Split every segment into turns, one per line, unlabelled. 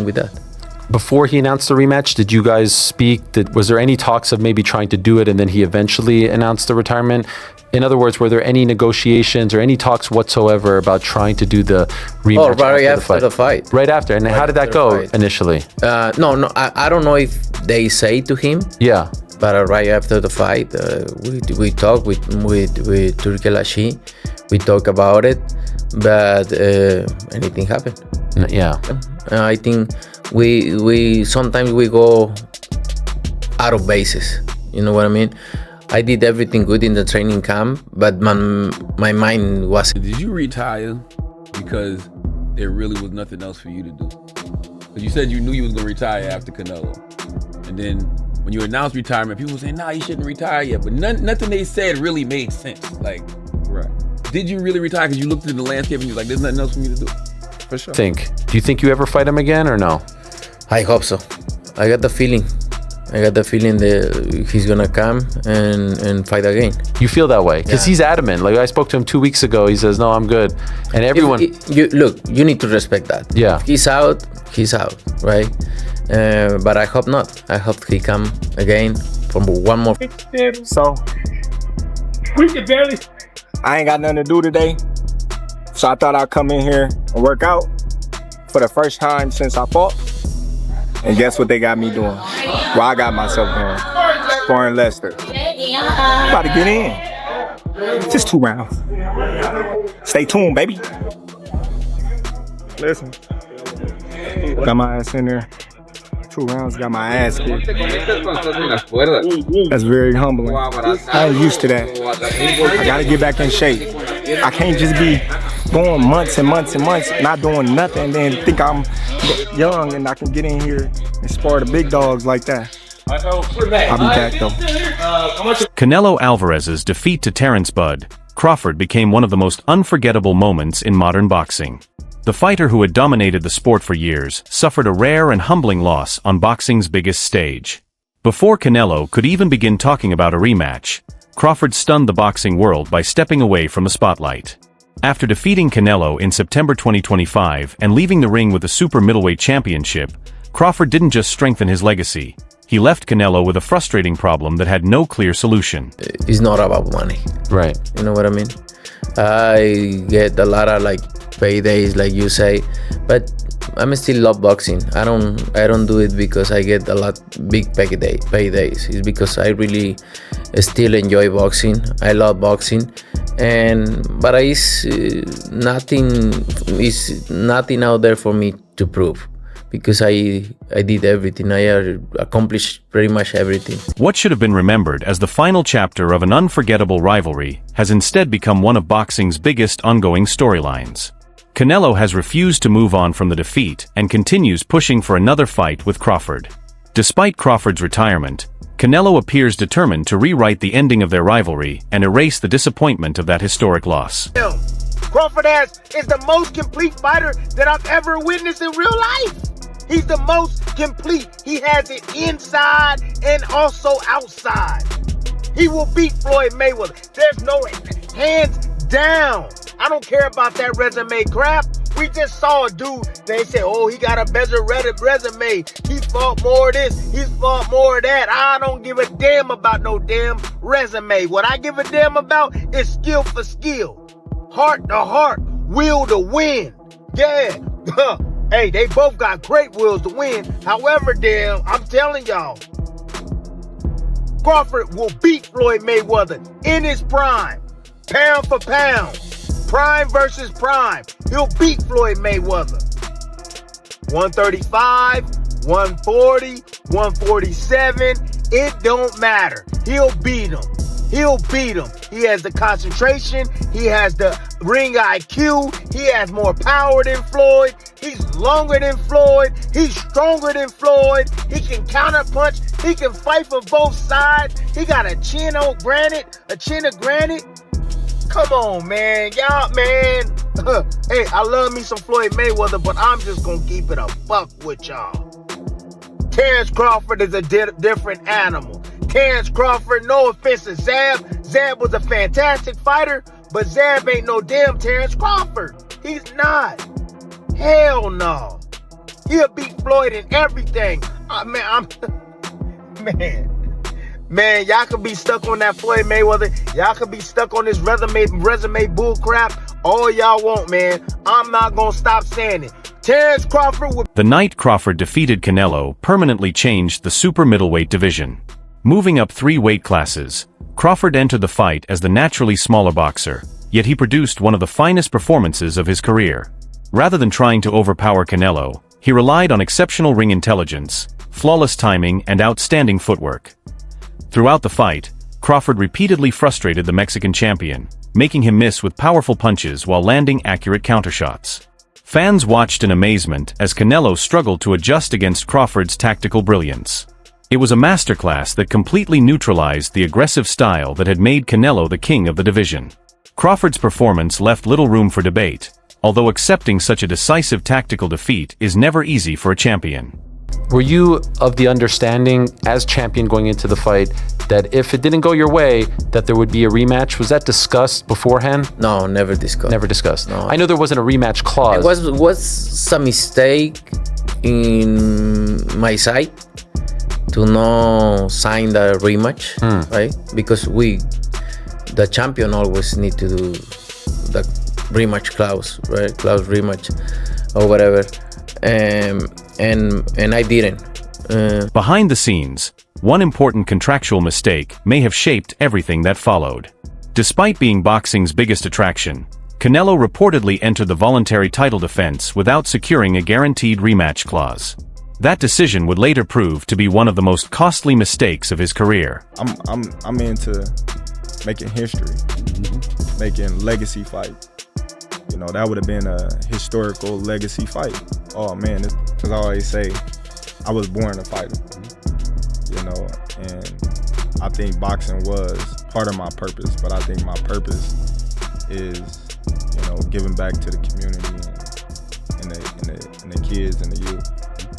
anything with that.
Before he announced the rematch, did you guys speak? Was there any talks of maybe trying to do it and then he eventually announced the retirement? In other words, were there any negotiations or any talks whatsoever about trying to do the rematch
right after the fight?
Right after. And how did that go initially?
No, I don't know if they say to him.
Yeah.
But right after the fight, we talked with Turki Lashi. We talked about it, but anything happened.
Yeah.
I think we sometimes we go out of bases. You know what I mean? I did everything good in the training camp, but my mind was.
Did you retire because there really was nothing else for you to do? Because you said you knew you was gonna retire after Canelo, and then when you announced retirement, people were saying, "Nah, you shouldn't retire yet." But nothing they said really made sense. Like, right? Did you really retire because you looked at the landscape and you was like, "There's nothing else for me to do"? For sure.
Do you think you ever fight him again or no?
I hope so. I got the feeling that he's gonna come and fight again.
You feel that way? Because he's adamant. Like I spoke to him 2 weeks ago. He says, "No, I'm good." And everyone,
you need to respect that.
Yeah.
If he's out, right? But I hope not. I hope he come again for one more.
So we can barely. I ain't got nothing to do today, so I thought I'd come in here and work out for the first time since I fought. And guess what they got me doing? Well, I got myself doing. Sparring Lester. About to get in. Just 2 rounds. Stay tuned, baby. Listen. Got my ass in there. 2 rounds, got my ass kicked. That's very humbling. I ain't used to that. I gotta get back in shape. I can't just be going months and months and months not doing nothing and then think I'm young and I can get in here and spar the big dogs like that. I'll be back though.
Canelo Alvarez's defeat to Terence "Bud" Crawford became one of the most unforgettable moments in modern boxing. The fighter who had dominated the sport for years suffered a rare and humbling loss on boxing's biggest stage. Before Canelo could even begin talking about a rematch, Crawford stunned the boxing world by stepping away from the spotlight. After defeating Canelo in September 2025 and leaving the ring with the super middleweight championship, Crawford didn't just strengthen his legacy. He left Canelo with a frustrating problem that had no clear solution.
It's not about money.
Right.
You know what I mean? I get a lot of paydays, like you say, but I still love boxing. I don't do it because I get a lot big paydays. It's because I really still enjoy boxing. I love boxing, but it's nothing out there for me to prove, because I did everything. I accomplished pretty much everything.
What should have been remembered as the final chapter of an unforgettable rivalry has instead become one of boxing's biggest ongoing storylines. Canelo has refused to move on from the defeat and continues pushing for another fight with Crawford. Despite Crawford's retirement, Canelo appears determined to rewrite the ending of their rivalry and erase the disappointment of that historic loss.
Crawford is the most complete fighter that I've ever witnessed in real life. He's the most complete. He has it inside and also outside. He will beat Floyd Mayweather. There's no hands down. I don't care about that resume crap. We just saw a dude, they said, oh, he got a better resume. He fought more of this, he fought more of that. I don't give a damn about no damn resume. What I give a damn about is skill for skill. Heart to heart, will to win. Yeah. Hey, they both got great wills to win. However, damn, I'm telling y'all, Crawford will beat Floyd Mayweather in his prime. Pound for pound. Prime versus prime. He'll beat Floyd Mayweather. 135, 140, 147. It don't matter. He'll beat him. He'll beat him. He has the concentration. He has the ring IQ. He has more power than Floyd. He's longer than Floyd. He's stronger than Floyd. He can counterpunch. He can fight for both sides. He got a chin of granite. Come on, man. Y'all, man. Hey, I love me some Floyd Mayweather, but I'm just going to keep it a buck with y'all. Terence Crawford is a different animal. Terence Crawford, no offense to Zab. Zab was a fantastic fighter, but Zab ain't no damn Terence Crawford. He's not. Hell no. He'll beat Floyd in everything. Man, y'all could be stuck on that Floyd Mayweather. Y'all could be stuck on this resume bull crap all y'all want, man. I'm not gonna stop saying it. Terence Crawford would...
The night Crawford defeated Canelo permanently changed the super middleweight division. Moving up 3 weight classes, Crawford entered the fight as the naturally smaller boxer, yet he produced one of the finest performances of his career. Rather than trying to overpower Canelo, he relied on exceptional ring intelligence, flawless timing, and outstanding footwork. Throughout the fight, Crawford repeatedly frustrated the Mexican champion, making him miss with powerful punches while landing accurate countershots. Fans watched in amazement as Canelo struggled to adjust against Crawford's tactical brilliance. It was a masterclass that completely neutralized the aggressive style that had made Canelo the king of the division. Crawford's performance left little room for debate, although accepting such a decisive tactical defeat is never easy for a champion.
Were you of the understanding, as champion going into the fight, that if it didn't go your way, that there would be a rematch? Was that discussed beforehand?
No, never discussed.
Never discussed.
No.
I know there wasn't a rematch clause.
It was some mistake in my side to not sign the rematch, right? Because the champion always need to do the rematch clause, right? Clause rematch or whatever. And I didn't.
Behind the scenes, one important contractual mistake may have shaped everything that followed. Despite being boxing's biggest attraction, Canelo reportedly entered the voluntary title defense without securing a guaranteed rematch clause. That decision would later prove to be one of the most costly mistakes of his career.
I'm into making history, making legacy fight. You know, that would have been a historical legacy fight. Oh man, because I always say, I was born a fighter, you know, and I think boxing was part of my purpose, but I think my purpose is, you know, giving back to the community and the kids and the youth.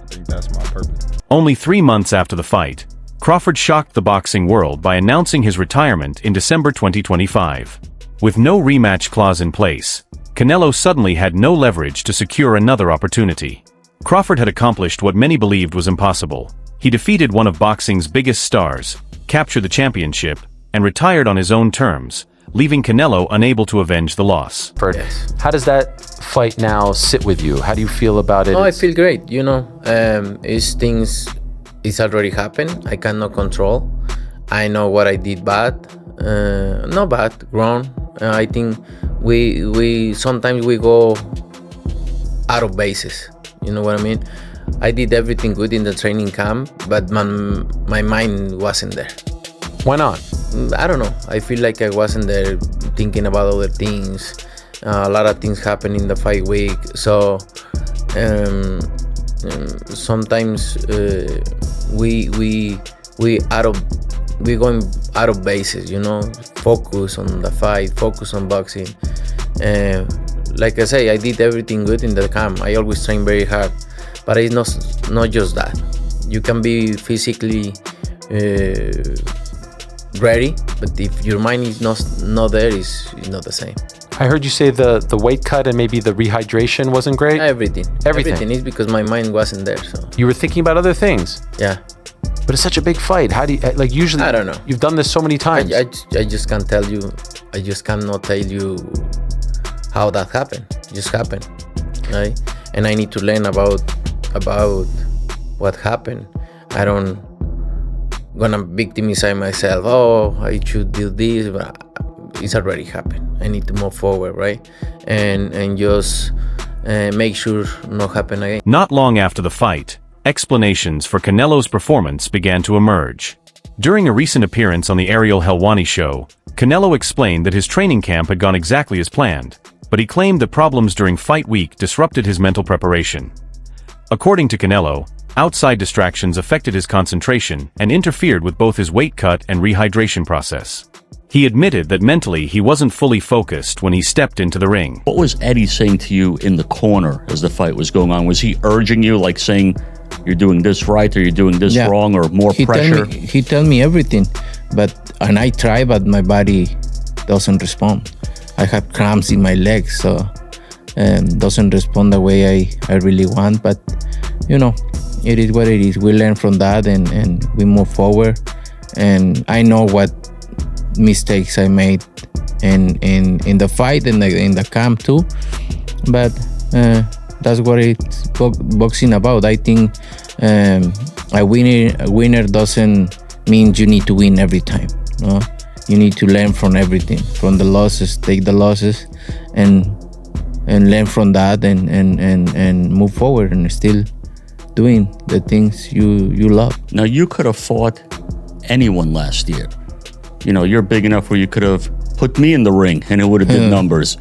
I think that's my purpose.
Only 3 months after the fight, Crawford shocked the boxing world by announcing his retirement in December 2025. With no rematch clause in place, Canelo suddenly had no leverage to secure another opportunity. Crawford had accomplished what many believed was impossible. He defeated one of boxing's biggest stars, captured the championship, and retired on his own terms, leaving Canelo unable to avenge the loss.
Yes.
How does that fight now sit with you? How do you feel about it?
Oh, I feel great, you know. It's already happened. I cannot control. I know what I did bad. Not bad, wrong. I think we sometimes we go out of bases. You know what I mean? I did everything good in the training camp, but my mind wasn't there.
Why not?
I don't know. I feel like I wasn't there thinking about other things. A lot of things happen in the fight week, so sometimes we going out of bases, you know. Focus on the fight, focus on boxing. Like I say, I did everything good in the camp. I always train very hard, but it's not just that. You can be physically ready, but if your mind is not there, it's not the same.
I heard you say the weight cut and maybe the rehydration wasn't great?
Everything is because my mind wasn't there. So
you were thinking about other things?
Yeah.
But it's such a big fight. How do you, like, usually,
I don't know.
You've done this so many times.
I just can't tell you. I just cannot tell you how that happened. It just happened, right? And I need to learn about what happened. I don't gonna victimize myself. Oh, I should do this, but it's already happened. I need to move forward, right? And just make sure not happen again.
Not long after the fight, explanations for Canelo's performance began to emerge. During a recent appearance on the Ariel Helwani show, Canelo explained that his training camp had gone exactly as planned, but he claimed that problems during fight week disrupted his mental preparation. According to Canelo, outside distractions affected his concentration and interfered with both his weight cut and rehydration process. He admitted that mentally he wasn't fully focused when he stepped into the ring.
What was Eddie saying to you in the corner as the fight was going on? Was he urging you, like saying, you're doing this right or you're doing this wrong, or more pressure?
He tell me everything, and I try, but my body doesn't respond. I have cramps in my legs, so doesn't respond the way I really want. But it is what it is. We learn from that and we move forward. And I know what mistakes I made in the fight and in the camp too. But that's what it's boxing about. I think a winner doesn't mean you need to win every time. No? You need to learn from everything, from the losses, take the losses, and learn from that, and move forward, and still doing the things you love.
Now, you could have fought anyone last year. You're big enough where you could have put me in the ring and it would have did numbers.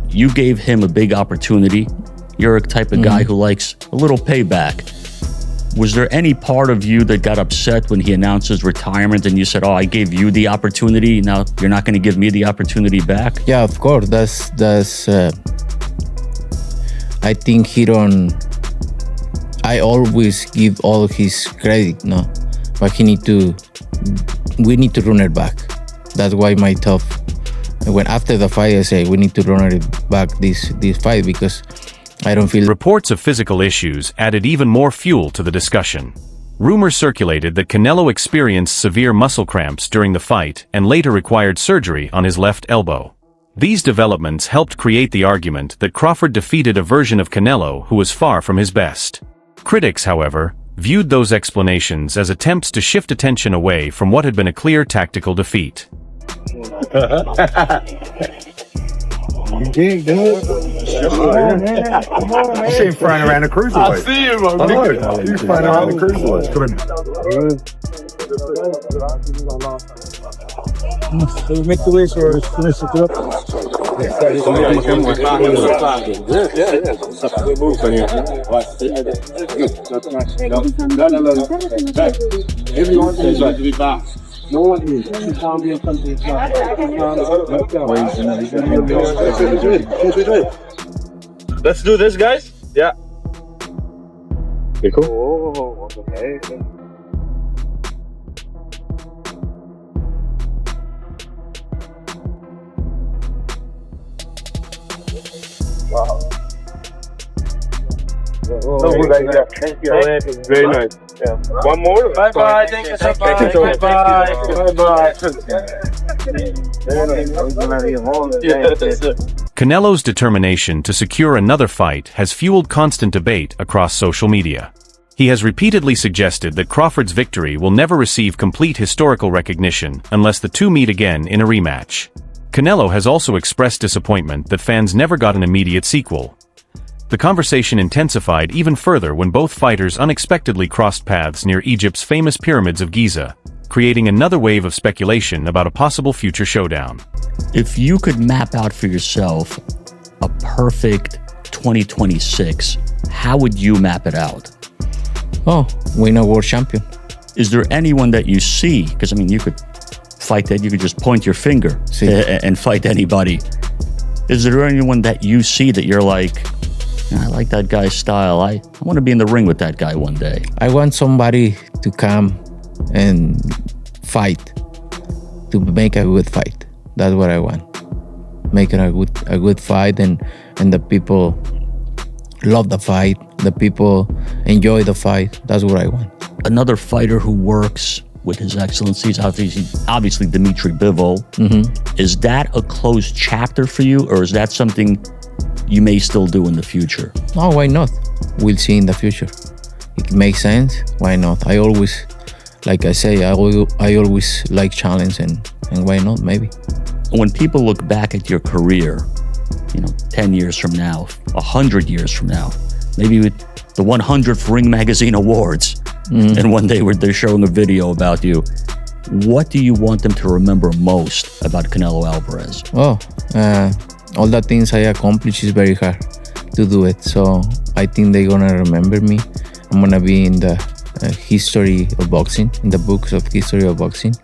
You gave him a big opportunity. You're a type of guy who likes a little payback. Was there any part of you that got upset when he announced his retirement and you said, I gave you the opportunity, now you're not going to give me the opportunity back?
Yeah, of course. That's I think I always give all his credit, no? But we need to run it back. That's why my tough, when after the fight I say we need to run it back this fight, because I don't feel...
Reports of physical issues added even more fuel to the discussion. Rumors circulated that Canelo experienced severe muscle cramps during the fight and later required surgery on his left elbow. These developments helped create the argument that Crawford defeated a version of Canelo who was far from his best. Critics, however, viewed those explanations as attempts to shift attention away from what had been a clear tactical defeat.
You dig, dude? Come on, man. You see him flying around the cruiserweight. I see him, man. He's flying around the cruiserweight. Come make the wish or finish it up. No one is. Let's do this, guys. Yeah. Okay, cool. Oh, okay. Wow. Thank you. Very nice. Yeah. One more. Bye bye. Thank you so much. Bye bye.
Canelo's determination to secure another fight has fueled constant debate across social media. He has repeatedly suggested that Crawford's victory will never receive complete historical recognition unless the two meet again in a rematch. Canelo has also expressed disappointment that fans never got an immediate sequel. The conversation intensified even further when both fighters unexpectedly crossed paths near Egypt's famous pyramids of Giza, creating another wave of speculation about a possible future showdown.
If you could map out for yourself a perfect 2026, how would you map it out?
Win a world champion.
Is there anyone that you see? Because, you could fight that, you could just point your finger and fight anybody. Is there anyone that you see that you're like, I like that guy's style. I want to be in the ring with that guy one day.
I want somebody to come and fight, to make a good fight. That's what I want. Making a good fight, and the people love the fight. The people enjoy the fight. That's what I want.
Another fighter who works with His Excellencies, obviously Dmitry Bivol. Is that a closed chapter for you, or is that something you may still do in the future?
No, why not? We'll see in the future. It makes sense. Why not? I always, like I say, I always like challenge, and why not? Maybe.
When people look back at your career, 10 years from now, 100 years from now, maybe with the 100th Ring Magazine Awards, and one day where they're showing a video about you, what do you want them to remember most about Canelo Alvarez?
All the things I accomplished is very hard to do it. So I think they're gonna remember me. I'm gonna be in the history of boxing, in the books of history of boxing.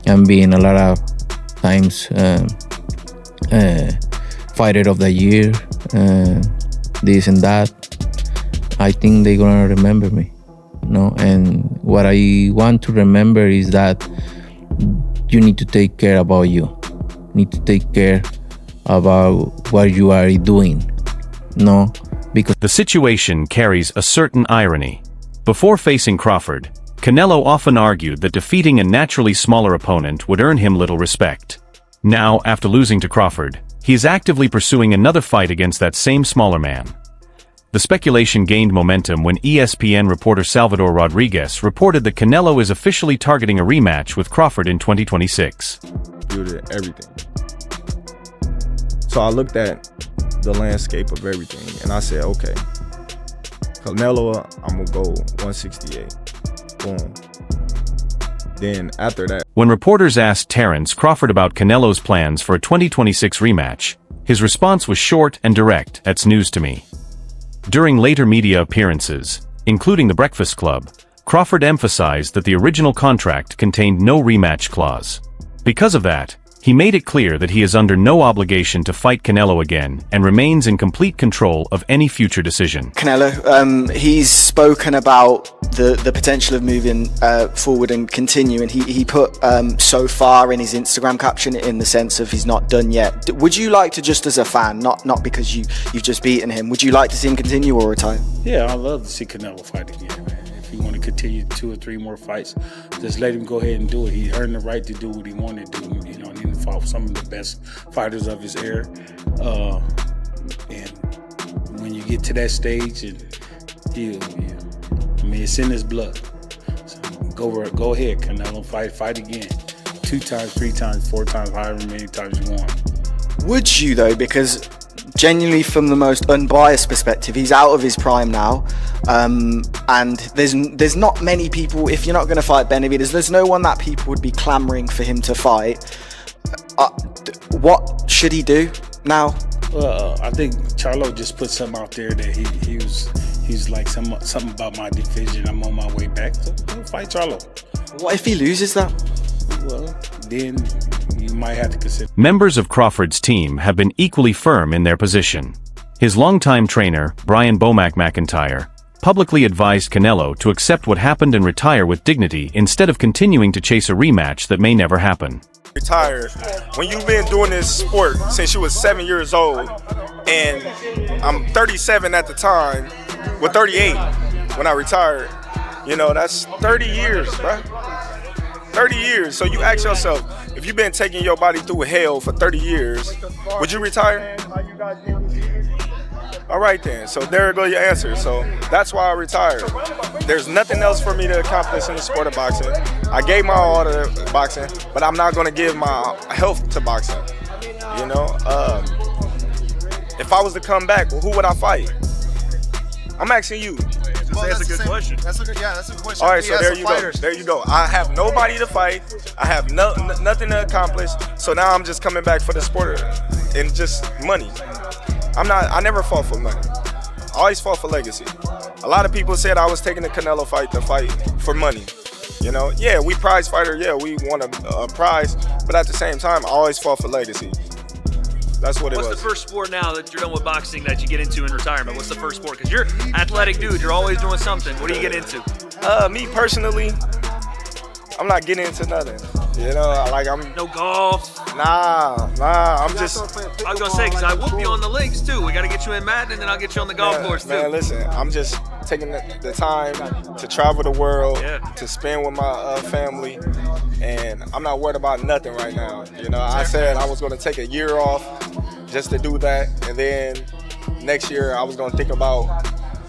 I'm being a lot of times fighter of the year, this and that. I think they're gonna remember me, And what I want to remember is that you need to take care about you. You need to take care about what you are doing. because
The situation carries a certain irony. Before facing Crawford, Canelo often argued that defeating a naturally smaller opponent would earn him little respect. Now, after losing to Crawford, he is actively pursuing another fight against that same smaller man. The speculation gained momentum when ESPN reporter Salvador Rodriguez reported that Canelo is officially targeting a rematch with Crawford in 2026.
Due to everything. So I looked at the landscape of everything and I said, okay, Canelo, I'm gonna go 168. Boom. Then after that,
When reporters asked Terence Crawford about Canelo's plans for a 2026 rematch, his response was short and direct, "That's news to me." During later media appearances, including The Breakfast Club, Crawford emphasized that the original contract contained no rematch clause. Because of that, he made it clear that he is under no obligation to fight Canelo again and remains in complete control of any future decision.
Canelo, he's spoken about the potential of moving forward and continuing. He put so far in his Instagram caption in the sense of he's not done yet. Would you like to, just as a fan, not because you've just beaten him, would you like to see him continue or retire?
Yeah, I'd love to see Canelo fight again, man. If he want to continue 2 or 3 more fights, just let him go ahead and do it. He earned the right to do what he wanted to do. You know, he fought with some of the best fighters of his era. And when you get to that stage, and I mean, it's in his blood. So go ahead, Canelo, fight again. 2 times, 3 times, 4 times, however many times you want.
Would you though? Because genuinely, from the most unbiased perspective, he's out of his prime now, and there's not many people. If you're not going to fight Benavidez, there's no one that people would be clamoring for him to fight. What should he do now?
I think Charlo just put something out there that he's like something about my division. I'm on my way back. So fight Charlo.
What if he loses that?
Well, then you might have to consider.
Members of Crawford's team have been equally firm in their position. His longtime trainer, Brian Bomac McIntyre, publicly advised Canelo to accept what happened and retire with dignity instead of continuing to chase a rematch that may never happen.
Retired. When you've been doing this sport since you was 7 years old, and I'm 37 at the time, well 38 when I retired, you know, that's 30 years, bro. 30 years. So you ask yourself, if you've been taking your body through hell for 30 years, would you retire? All right then, so there go your answer. So that's why I retired. There's nothing else for me to accomplish in the sport of boxing. I gave my all to boxing, but I'm not gonna give my health to boxing. You know, if I was to come back, well, who would I fight? I'm asking you.
Well, that's a good question. That's a good question.
All right, so there you go. There you go. I have nobody to fight. I have nothing to accomplish. So now I'm just coming back for the sport and just money. I never fought for money. I always fought for legacy. A lot of people said I was taking the Canelo fight to fight for money. You know, yeah, we prize fighter. Yeah, we won a prize. But at the same time, I always fought for legacy. That's what it was.
What's the first sport now that you're done with boxing that you get into in retirement? What's the first sport? Because you're an athletic dude. You're always doing something. What do you get into?
Me personally, I'm not getting into nothing. You know, like I'm...
No golf?
Nah, I'm just...
I was going to say, because I whoop you on the links, too. We got to get you in Madden, and then I'll get you on the golf course, too.
Man, listen, I'm just taking the time to travel the world, to spend with my family, and I'm not worried about nothing right now. You know, I said I was going to take a year off just to do that, and then next year I was going to think about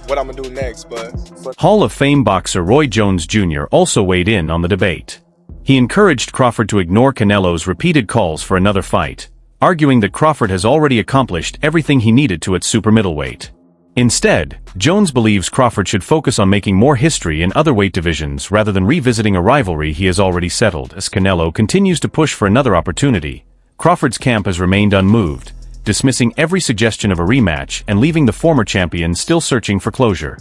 what I'm going to do next. But
Hall of Fame boxer Roy Jones Jr. also weighed in on the debate. He encouraged Crawford to ignore Canelo's repeated calls for another fight, arguing that Crawford has already accomplished everything he needed to at super middleweight. Instead, Jones believes Crawford should focus on making more history in other weight divisions rather than revisiting a rivalry he has already settled. As Canelo continues to push for another opportunity, Crawford's camp has remained unmoved, dismissing every suggestion of a rematch and leaving the former champion still searching for closure.